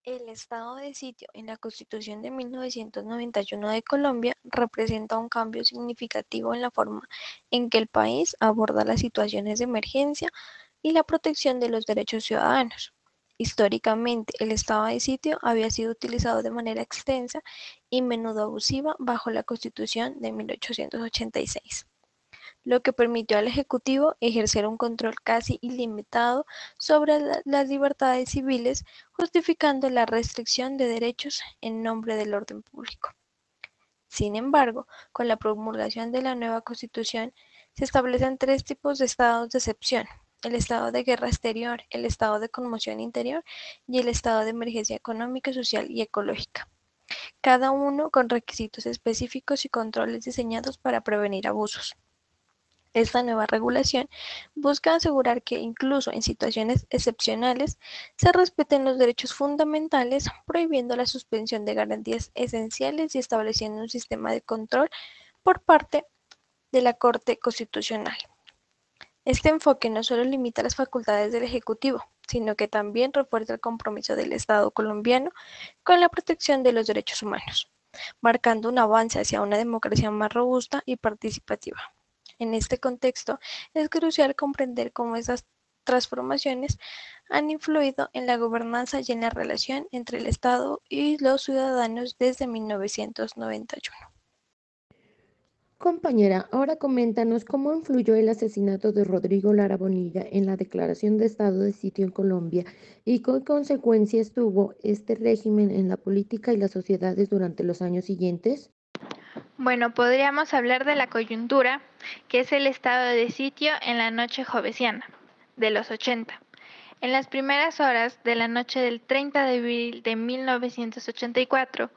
El estado de sitio en la Constitución de 1991 de Colombia representa un cambio significativo en la forma en que el país aborda las situaciones de emergencia y la protección de los derechos ciudadanos. Históricamente, el estado de sitio había sido utilizado de manera extensa y menudo abusiva bajo la Constitución de 1886, lo que permitió al Ejecutivo ejercer un control casi ilimitado sobre las libertades civiles, justificando la restricción de derechos en nombre del orden público. Sin embargo, con la promulgación de la nueva Constitución, se establecen tres tipos de estados de excepción: el estado de guerra exterior, el estado de conmoción interior y el estado de emergencia económica, social y ecológica, cada uno con requisitos específicos y controles diseñados para prevenir abusos. Esta nueva regulación busca asegurar que, incluso en situaciones excepcionales, se respeten los derechos fundamentales, prohibiendo la suspensión de garantías esenciales y estableciendo un sistema de control por parte de la Corte Constitucional. Este enfoque no solo limita las facultades del Ejecutivo, sino que también refuerza el compromiso del Estado colombiano con la protección de los derechos humanos, marcando un avance hacia una democracia más robusta y participativa. En este contexto, es crucial comprender cómo esas transformaciones han influido en la gobernanza y en la relación entre el Estado y los ciudadanos desde 1991. Compañera, ahora coméntanos cómo influyó el asesinato de Rodrigo Lara Bonilla en la declaración de estado de sitio en Colombia y qué consecuencias tuvo este régimen en la política y las sociedades durante los años siguientes. Bueno, podríamos hablar de la coyuntura, que es el estado de sitio en la noche jovesiana, de los 80. En las primeras horas de la noche del 30 de abril de 1984,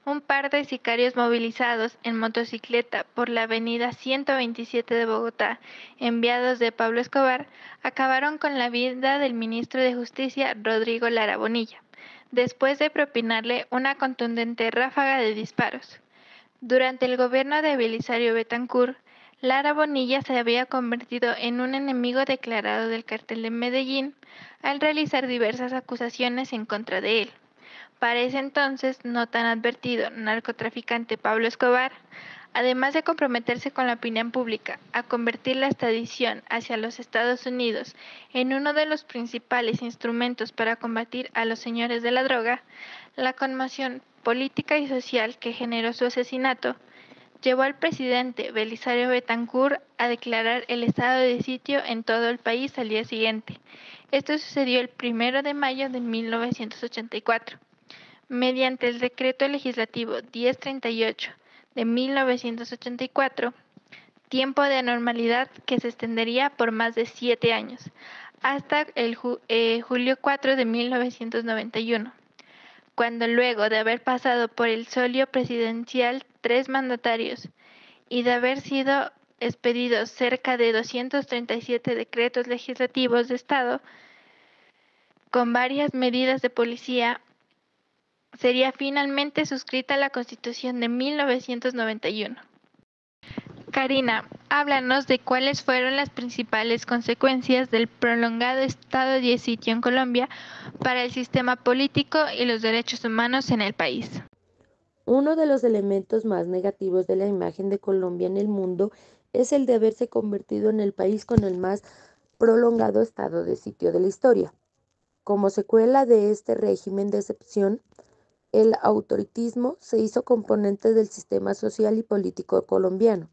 un par de sicarios movilizados en motocicleta por la avenida 127 de Bogotá, enviados de Pablo Escobar, acabaron con la vida del ministro de Justicia, Rodrigo Lara Bonilla, después de propinarle una contundente ráfaga de disparos. Durante el gobierno de Belisario Betancur, Lara Bonilla se había convertido en un enemigo declarado del cartel de Medellín al realizar diversas acusaciones en contra de él. Para ese entonces no tan advertido narcotraficante Pablo Escobar, además de comprometerse con la opinión pública a convertir la extradición hacia los Estados Unidos en uno de los principales instrumentos para combatir a los señores de la droga, la conmoción política y social que generó su asesinato llevó al presidente Belisario Betancur a declarar el estado de sitio en todo el país al día siguiente. Esto sucedió el 1 de mayo de 1984. Mediante el Decreto Legislativo 1038 de 1984, tiempo de anormalidad que se extendería por más de 7 años, hasta el julio 4 de 1991, cuando luego de haber pasado por el solio presidencial tres mandatarios y de haber sido expedidos cerca de 237 decretos legislativos de Estado, con varias medidas de policía, sería finalmente suscrita la Constitución de 1991. Karina, háblanos de cuáles fueron las principales consecuencias del prolongado estado de sitio en Colombia para el sistema político y los derechos humanos en el país. Uno de los elementos más negativos de la imagen de Colombia en el mundo es el de haberse convertido en el país con el más prolongado estado de sitio de la historia. Como secuela de este régimen de excepción, el autoritarismo se hizo componente del sistema social y político colombiano.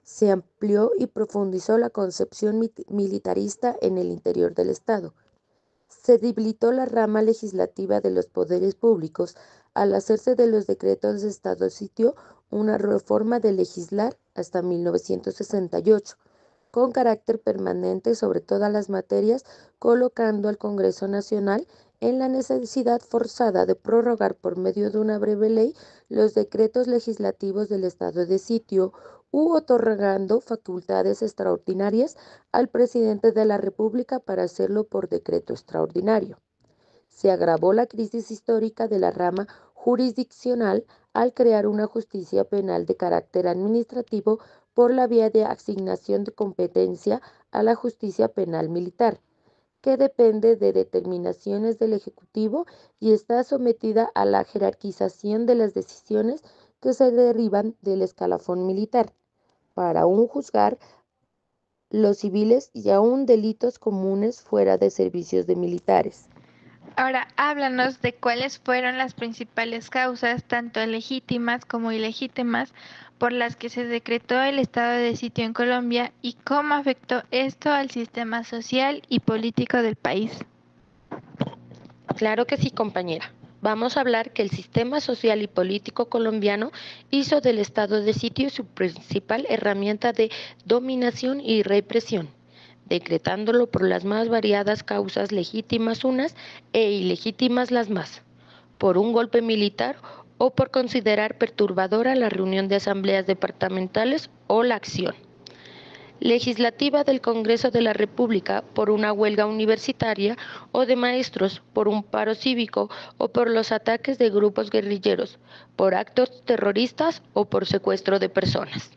Se amplió y profundizó la concepción militarista en el interior del Estado. Se debilitó la rama legislativa de los poderes públicos al hacerse de los decretos de estado de sitio una reforma de legislar hasta 1968, con carácter permanente sobre todas las materias, colocando al Congreso Nacional en la necesidad forzada de prorrogar por medio de una breve ley los decretos legislativos del estado de sitio u otorgando facultades extraordinarias al presidente de la República para hacerlo por decreto extraordinario. Se agravó la crisis histórica de la rama jurisdiccional al crear una justicia penal de carácter administrativo por la vía de asignación de competencia a la justicia penal militar. que depende de determinaciones del Ejecutivo y está sometida a la jerarquización de las decisiones que se derivan del escalafón militar, para aún juzgar los civiles y aún delitos comunes fuera de servicios de militares. Ahora, háblanos de cuáles fueron las principales causas, tanto legítimas como ilegítimas, por las que se decretó el estado de sitio en Colombia y cómo afectó esto al sistema social y político del país. Claro que sí, compañera. Vamos a hablar que el sistema social y político colombiano hizo del estado de sitio su principal herramienta de dominación y represión, decretándolo por las más variadas causas legítimas unas e ilegítimas las más, por un golpe militar o por considerar perturbadora la reunión de asambleas departamentales o la acción legislativa del Congreso de la República por una huelga universitaria o de maestros, por un paro cívico o por los ataques de grupos guerrilleros, por actos terroristas o por secuestro de personas.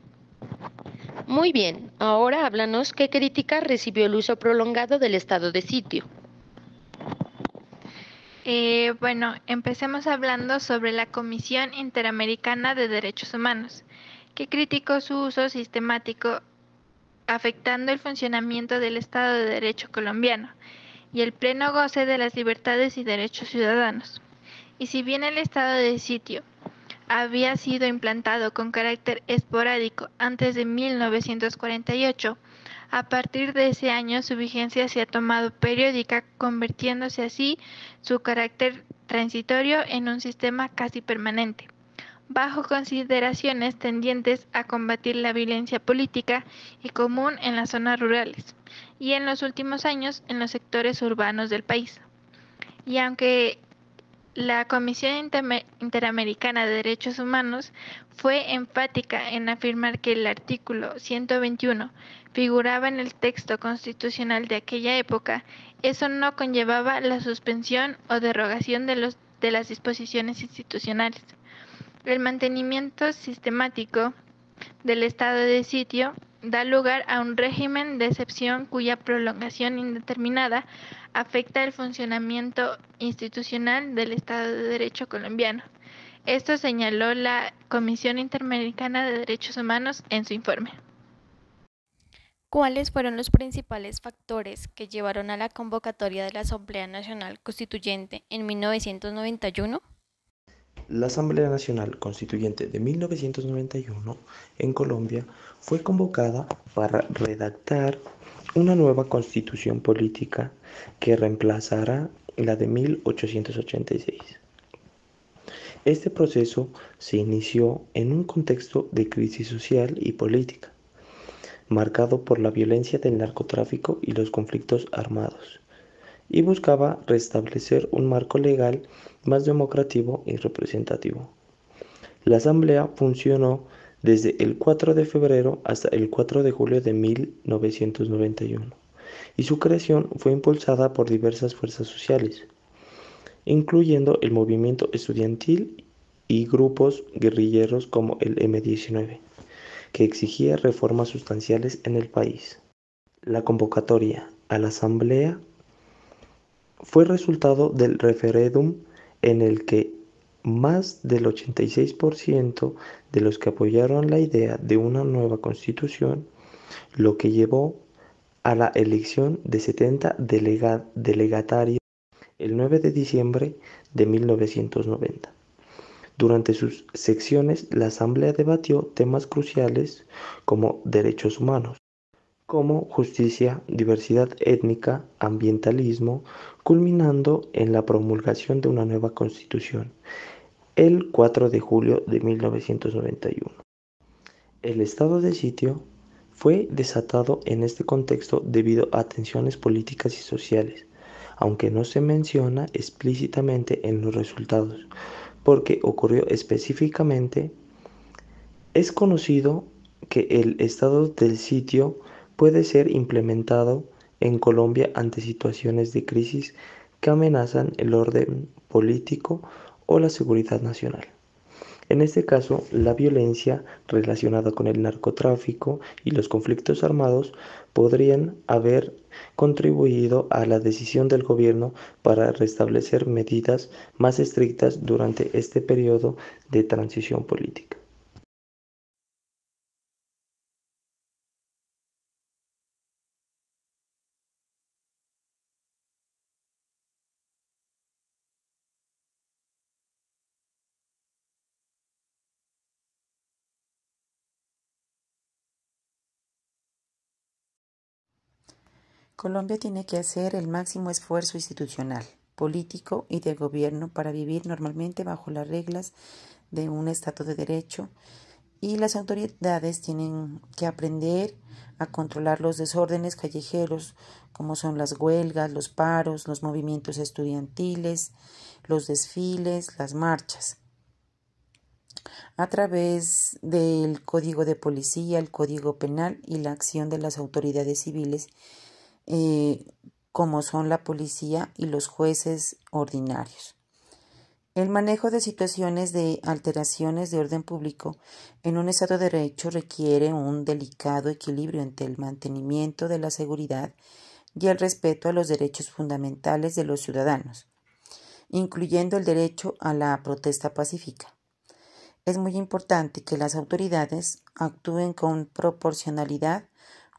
Muy bien, ahora háblanos qué crítica recibió el uso prolongado del estado de sitio. Bueno, empecemos hablando sobre la Comisión Interamericana de Derechos Humanos, que criticó su uso sistemático afectando el funcionamiento del Estado de Derecho colombiano y el pleno goce de las libertades y derechos ciudadanos. Y si bien el estado de sitio había sido implantado con carácter esporádico antes de 1948, a partir de ese año su vigencia se ha tomado periódica, convirtiéndose así su carácter transitorio en un sistema casi permanente, bajo consideraciones tendientes a combatir la violencia política y común en las zonas rurales, y en los últimos años en los sectores urbanos del país. Y aunque la Comisión Interamericana de Derechos Humanos fue enfática en afirmar que el artículo 121 figuraba en el texto constitucional de aquella época, eso no conllevaba la suspensión o derogación de las disposiciones institucionales. El mantenimiento sistemático del estado de sitio da lugar a un régimen de excepción cuya prolongación indeterminada afecta el funcionamiento institucional del Estado de Derecho colombiano. Esto señaló la Comisión Interamericana de Derechos Humanos en su informe. ¿Cuáles fueron los principales factores que llevaron a la convocatoria de la Asamblea Nacional Constituyente en 1991? La Asamblea Nacional Constituyente de 1991 en Colombia fue convocada para redactar una nueva constitución política que reemplazará la de 1886. Este proceso se inició en un contexto de crisis social y política, marcado por la violencia del narcotráfico y los conflictos armados, y buscaba restablecer un marco legal más democrático y representativo. La Asamblea funcionó desde el 4 de febrero hasta el 4 de julio de 1991, y su creación fue impulsada por diversas fuerzas sociales, incluyendo el movimiento estudiantil y grupos guerrilleros como el M-19, que exigía reformas sustanciales en el país. La convocatoria a la Asamblea fue resultado del referéndum en el que más del 86% de los que apoyaron la idea de una nueva constitución, lo que llevó a la elección de 70 delegatarios el 9 de diciembre de 1990. Durante sus secciones, la Asamblea debatió temas cruciales como derechos humanos, como justicia, diversidad étnica, ambientalismo, culminando en la promulgación de una nueva constitución, el 4 de julio de 1991. El estado de sitio fue desatado en este contexto debido a tensiones políticas y sociales, aunque no se menciona explícitamente en los resultados, porque ocurrió específicamente. Es conocido que el estado del sitio puede ser implementado en Colombia ante situaciones de crisis que amenazan el orden político o la seguridad nacional. En este caso, la violencia relacionada con el narcotráfico y los conflictos armados podrían haber contribuido a la decisión del gobierno para restablecer medidas más estrictas durante este periodo de transición política. Colombia tiene que hacer el máximo esfuerzo institucional, político y de gobierno para vivir normalmente bajo las reglas de un Estado de Derecho, y las autoridades tienen que aprender a controlar los desórdenes callejeros, como son las huelgas, los paros, los movimientos estudiantiles, los desfiles, las marchas, a través del Código de Policía, el Código Penal y la acción de las autoridades civiles, como son la policía y los jueces ordinarios. El manejo de situaciones de alteraciones de orden público en un Estado de Derecho requiere un delicado equilibrio entre el mantenimiento de la seguridad y el respeto a los derechos fundamentales de los ciudadanos, incluyendo el derecho a la protesta pacífica. Es muy importante que las autoridades actúen con proporcionalidad,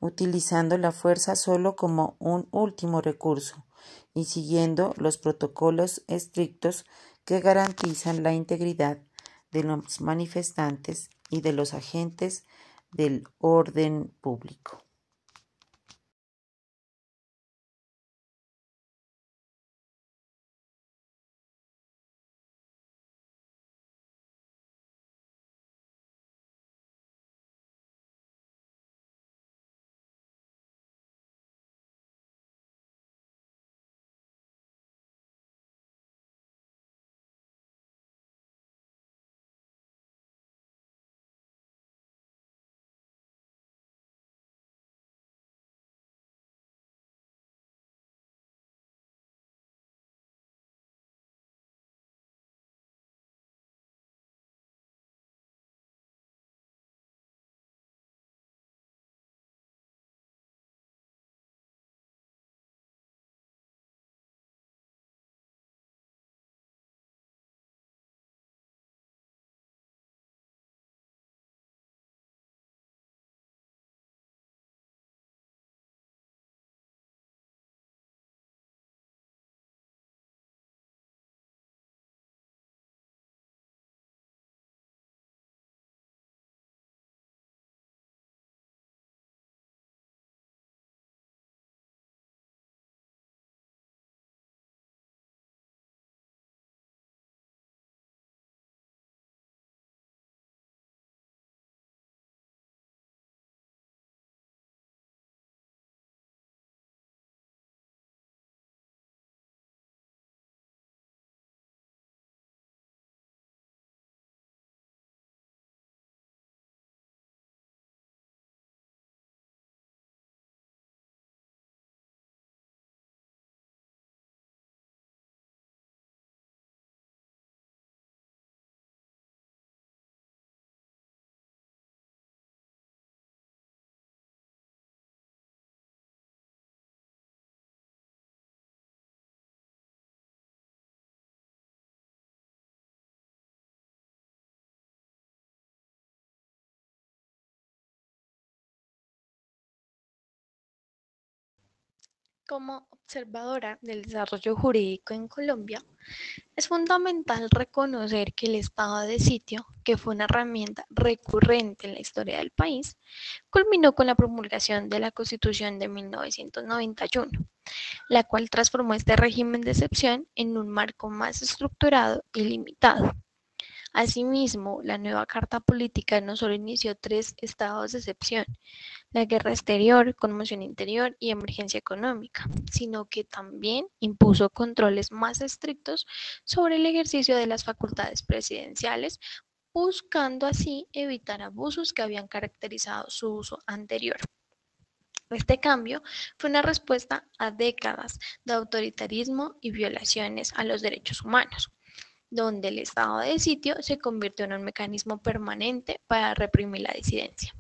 utilizando la fuerza solo como un último recurso y siguiendo los protocolos estrictos que garantizan la integridad de los manifestantes y de los agentes del orden público. Como observadora del desarrollo jurídico en Colombia, es fundamental reconocer que el estado de sitio, que fue una herramienta recurrente en la historia del país, culminó con la promulgación de la Constitución de 1991, la cual transformó este régimen de excepción en un marco más estructurado y limitado. Asimismo, la nueva Carta Política no solo inició tres estados de excepción, la guerra exterior, conmoción interior y emergencia económica, sino que también impuso controles más estrictos sobre el ejercicio de las facultades presidenciales, buscando así evitar abusos que habían caracterizado su uso anterior. Este cambio fue una respuesta a décadas de autoritarismo y violaciones a los derechos humanos, donde el estado de sitio se convirtió en un mecanismo permanente para reprimir la disidencia.